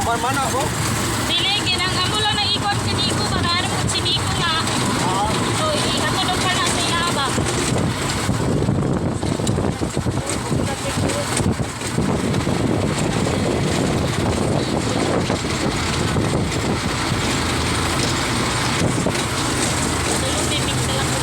Mana ako? Dili, ginang amo lang na ikon si Nico. Para mo si Nico nga. So, ikatulog ka na sa iyaba. Tulog din, mix na lang ko.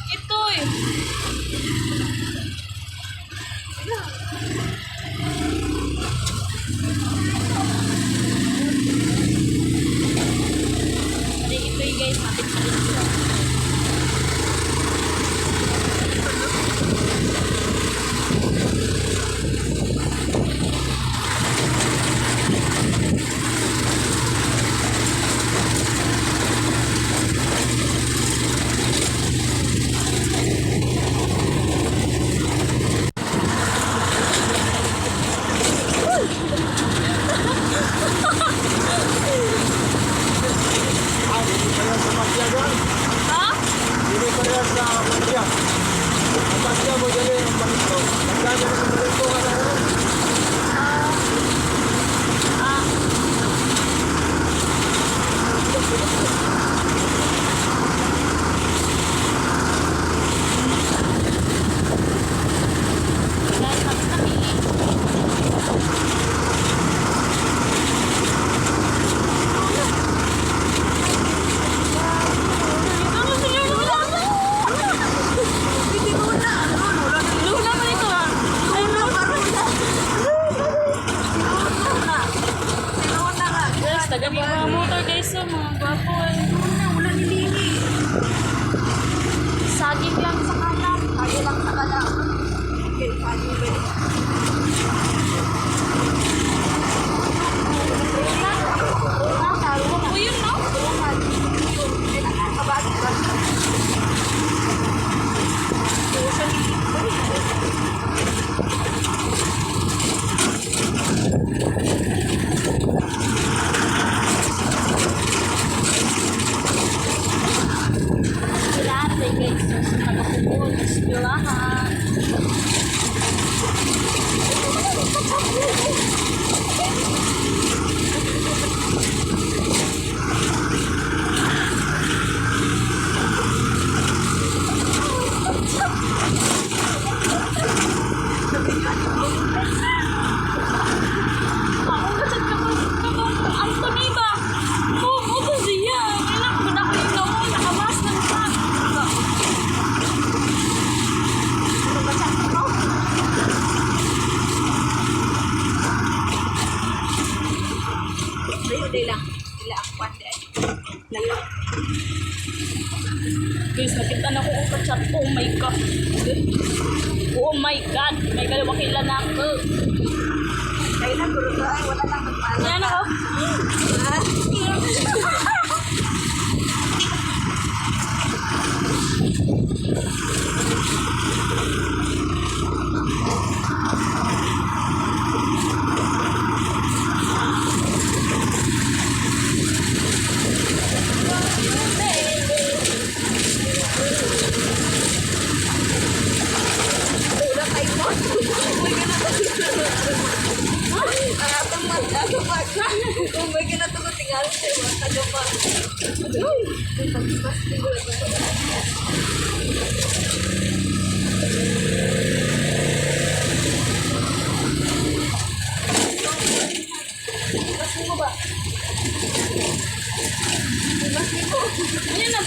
Ito'y. Ari, ito'y guys, mapit-mapit siya. Ha? Hindi pala sa Maria. Atas niya mo dali ang balito. Magkano na sa balito ka na yun? Guys, mapit-mapit. Luna man ito ah. Guys, taga mga motor guys so mga gwapo eh. Saging lang sa kanan. Saging lang sa kanan. Okay, saging ba yun? O yun no? Sila ate guys. So, nakapupul. Silahan. Ako kasi Anthony ba? Oo, kasi yan. Kailangan ko na ko yung gawin. Nakamas ng pack. Guys, nakita na ko ang kachat. Oh my God. Oh my God. May galawakila na ako. Yan ako. Kung may kinatulog tinggal siya, wala pa. Uy! Pagpas ko. Mas mo ba? Mas mo. Ano na